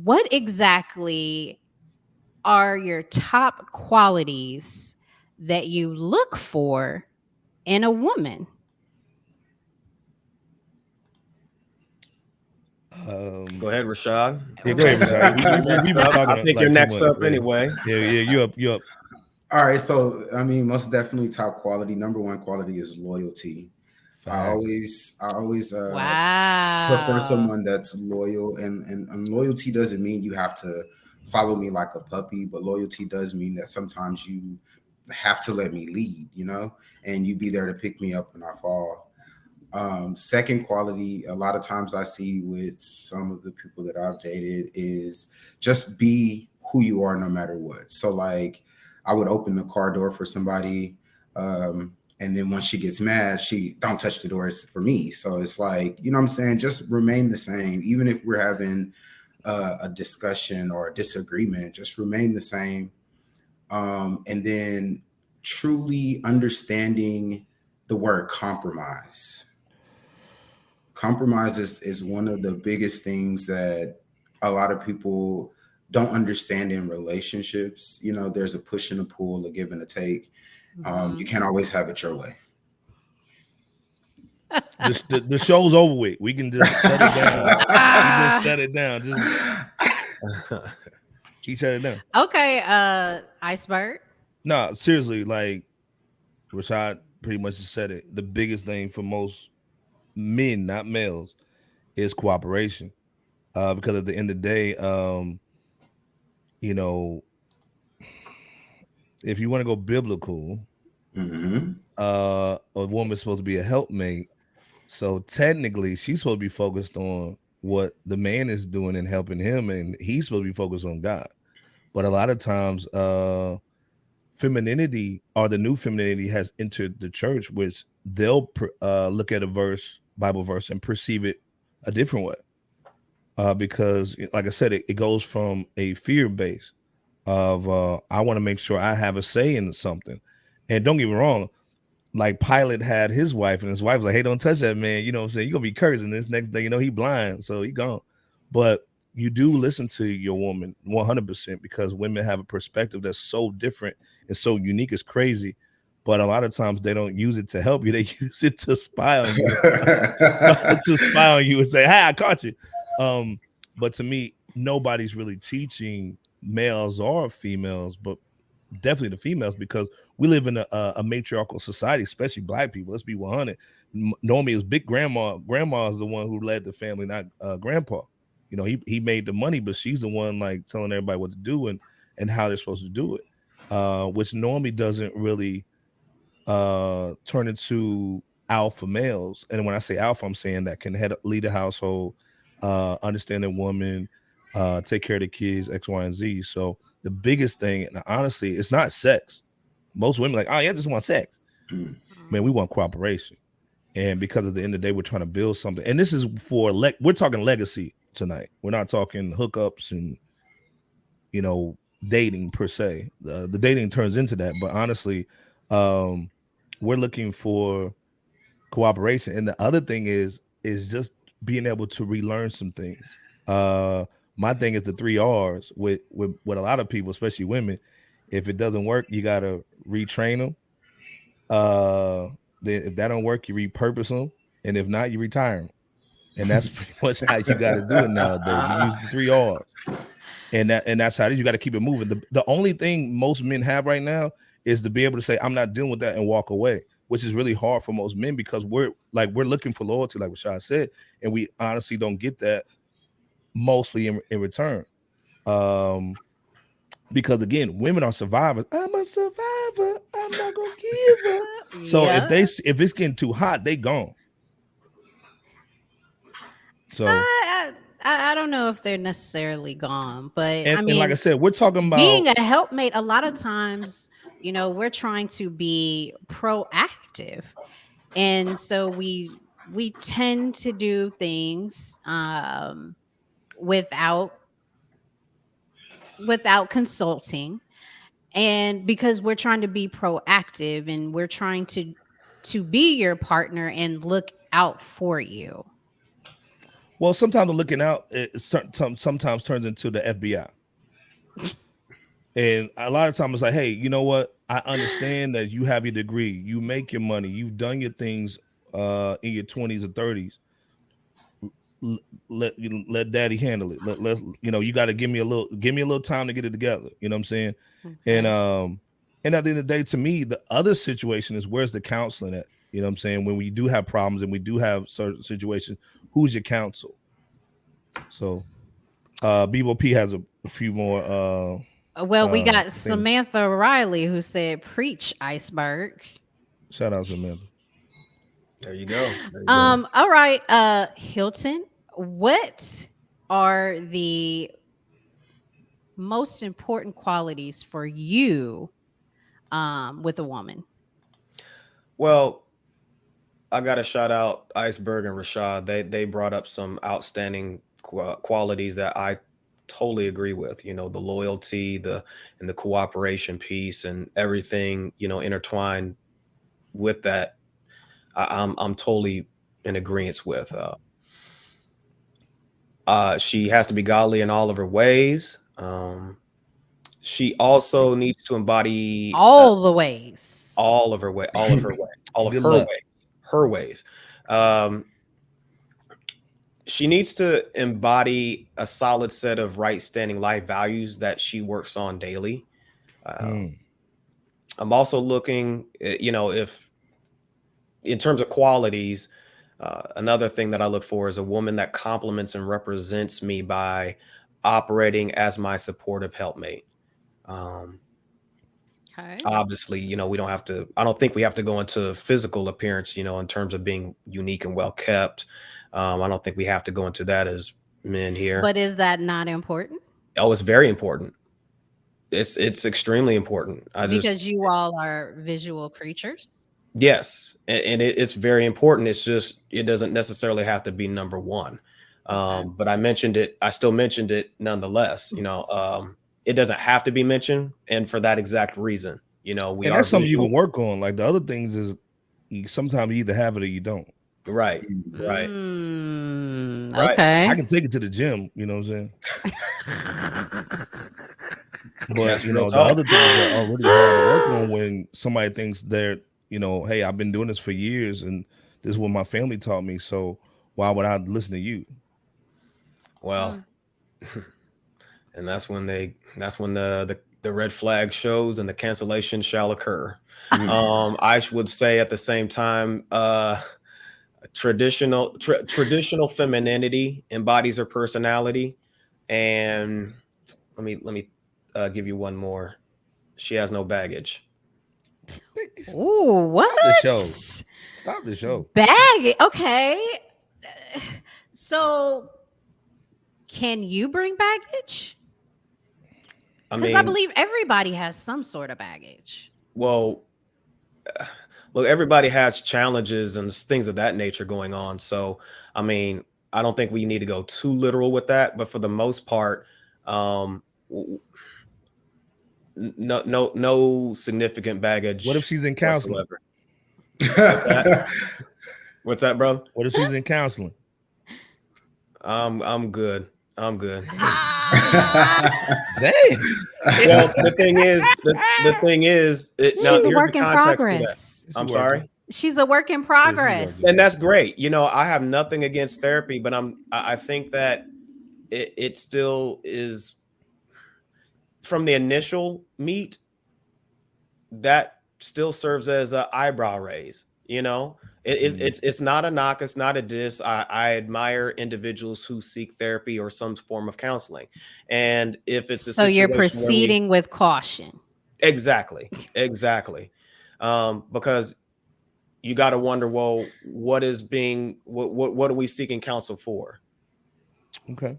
what exactly are your top qualities that you look for in a woman? Go ahead, Rashad. Yeah, go ahead, Rashad. Rashad. You're next We've been up. I talking think you're like too next much. up Yeah, anyway. yeah. You up? You up? All right, so I mean, most definitely top quality. Number one quality is loyalty. Facts. I always prefer Wow. someone that's loyal, and loyalty doesn't mean you have to follow me like a puppy, but loyalty does mean that sometimes you have to let me lead, and you be there to pick me up when I fall. Second quality, a lot of times I see with some of the people that I've dated is just be who you are no matter what. So like I would open the car door for somebody, and then once she gets mad, she don't touch the door. It's for me. So it's like, you know what I'm saying? Just remain the same. Even if we're having a discussion or a disagreement, just remain the same. And then truly understanding the word compromise. Compromise is one of the biggest things that a lot of people don't understand in relationships. There's a push and a pull, a give and a take. You Mhm. can't always have it your way. The show's over with. We can just shut it down. We just shut it down. Just he shut it down. Okay, Iceberg. No, seriously, like Rashad pretty much just said it. The biggest thing for most men, not males, is cooperation. Because at the end of the day, you know, if you want to go biblical, Hmm. a woman's supposed to be a helpmate. So technically, she's supposed to be focused on what the man is doing and helping him, and he's supposed to be focused on God. But a lot of times, femininity or the new femininity has entered the church, which they'll look at a Bible verse, and perceive it a different way. Because, like I said, it goes from a fear base of I want to make sure I have a say in something. And don't get me wrong, like Pilate had his wife, and his wife was like, "Hey, don't touch that man." You know what I'm saying? You're gonna be cursing this next day. He blind, so he gone. But you do listen to your woman 100% because women have a perspective that's so different and so unique. It's crazy. But a lot of times they don't use it to help you. They use it to spy on you, to spy on you and say, "Hey, I caught you." Um, but to me, nobody's really teaching males or females, but definitely the females, because we live in a matriarchal society, especially black people. Let's be 100. Normally, it was big grandma. Grandma is the one who led the family, not grandpa. He made the money, but she's the one like telling everybody what to do and how they're supposed to do it, which normally doesn't really turn into alpha males. And when I say alpha, I'm saying that can lead a household, understand a woman, take care of the kids, X, Y, and Z. So the biggest thing, and honestly, it's not sex. Most women like, oh yeah, I just want sex. Man, we want cooperation. And because at the end of the day, we're trying to build something. And this is for we're talking legacy tonight. We're not talking hookups and dating per se. The dating turns into that, but honestly, um, we're looking for cooperation. And the other thing is just being able to relearn some things. My thing is the 3 R's with a lot of people, especially women. If it doesn't work, you gotta retrain them. Uh, then if that don't work, you repurpose them, and if not, you retire them. And that's pretty much how you got to do it nowadays. You use the 3 R's, and that's how it is. You got to keep it moving. The only thing most men have right now is to be able to say, "I'm not dealing with that," and walk away, which is really hard for most men because we're looking for loyalty, like Rashad said, and we honestly don't get that mostly in return. Um, because again, women are survivors. I'm a survivor. I'm not gonna give up. So Yeah. if it's getting too hot, they gone. So I don't know if they're necessarily gone, but I and like I mean, said, we're talking being about a helpmate, a lot of times, we're trying to be proactive, and so we tend to do things without consulting, and because we're trying to be proactive and we're trying to be your partner and look out for you. Well, sometimes the looking out sometimes turns into the FBI. And a lot of times it's like, hey, you know what? I understand that you have your degree, you make your money, you've done your things in your 20s or 30s. Let daddy handle it. Let you got to give me a little time to get it together. You know what I'm saying? Okay. And at the end of the day, to me, the other situation is where's the counseling at? You know what I'm saying? When we do have problems and we do have certain situations, who's your counsel? So Bebo P has a few more Well, we got things. Samantha Riley who said, "Preach, iceberg." Shout out Samantha. There you go. There you go. All right, Hilton, what are the most important qualities for you with a woman? Well, I got to shout out Iceberg and Rashad. They brought up some outstanding qualities that I totally agree with. You know, the loyalty, and the cooperation piece, and everything, intertwined with that. I'm totally in agreement with. She has to be godly in all of her ways. She also needs to embody All the ways. all of her way, all of her way, all of Good her luck. ways, her ways. She needs to embody a solid set of right standing life values that she works on daily. I'm also looking, if in terms of qualities, another thing that I look for is a woman that compliments and represents me by operating as my supportive helpmate. Okay. Obviously, we don't have to, I don't think we have to go into physical appearance, in terms of being unique and well kept. I don't think we have to go into that as men here. But is that not important? Oh, it's very important. It's extremely important. Because you all are visual creatures. Yes, and it's very important. It's just it doesn't necessarily have to be number one. But I still mentioned it nonetheless. It doesn't have to be mentioned, and for that exact reason, we and are that's something you visual. can work on. Like the other things is sometimes you either have it or you don't. Right. Okay. I can take it to the gym, you know what I'm saying? But That's real the talk. other things are really hard to work on when somebody thinks they're, hey, I've been doing this for years and this is what my family taught me. So why would I listen to you? Well, and that's when the red flag shows and the cancellation shall occur. I would say at the same time, traditional femininity embodies her personality. And let me give you one more. She has no baggage. Ooh, what? Stop the show. Baggage. Okay. So can you bring baggage? Because I believe everybody has some sort of baggage. Well, look, everybody has challenges and things of that nature going on. So, I don't think we need to go too literal with that. But for the most part, no significant baggage. What if she's in counseling? What's that, bro? What if she's in counseling? I'm good. Dang. Well, the thing is, she's a work in progress. I'm sorry. She's a work in progress, and that's great. I have nothing against therapy, but I think that it still is from the initial meet. That still serves as an eyebrow raise. It's not a knock. It's not a diss. I admire individuals who seek therapy or some form of counseling. And if it's so you're proceeding with caution. Exactly. Because you got to wonder, well, what are we seeking counsel for? Okay.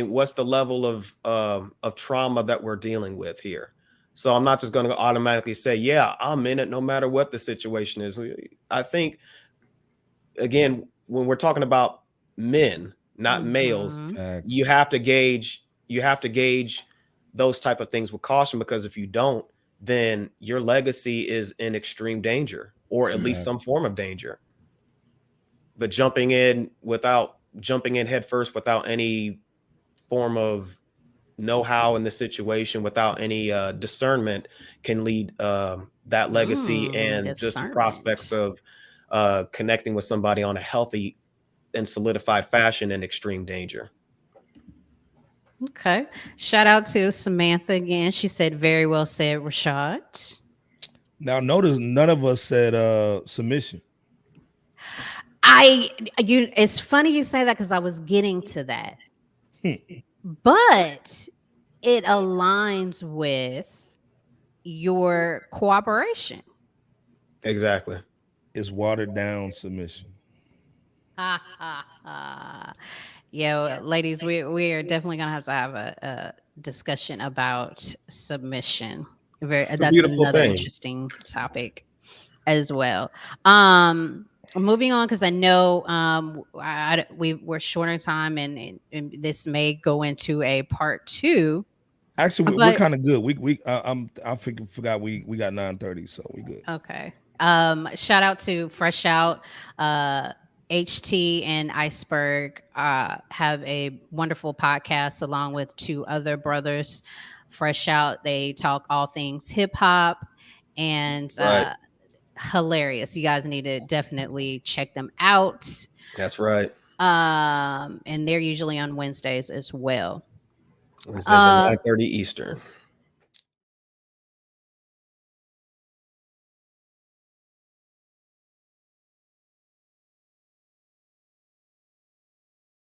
What's the level of trauma that we're dealing with here? So I'm not just going to automatically say, yeah, I'm in it no matter what the situation is. I think, again, when we're talking about men, not males, you have to gauge those type of things with caution, because if you don't, then your legacy is in extreme danger, or at least some form of danger. But jumping in without jumping in head first without any form of know-how in the situation, without any discernment, can lead that legacy and just the prospects Discernment. of connecting with somebody on a healthy and solidified fashion in extreme danger. Okay. Shout out to Samantha again. She said, very well said, Rashad. Now notice none of us said submission. It's funny you say that because I was getting to that. Hmm. But it aligns with your cooperation. Exactly. It's watered down submission. Ha ha ha. Yo, ladies, we are definitely gonna have to have a discussion about submission. It's a That's beautiful another thing. interesting topic as well. Moving on because I know we're short on time, and this may go into a part 2. Actually, we're But kind of good. Forgot we got 9:30, so we good. okay. Shout out to Fresh Out. HT and Iceberg have a wonderful podcast along with 2 other brothers. Fresh Out, they talk all things hip hop and Right. hilarious. You guys need to definitely check them out. That's right. And they're usually on Wednesdays as well. Wednesdays at 9:30 Eastern.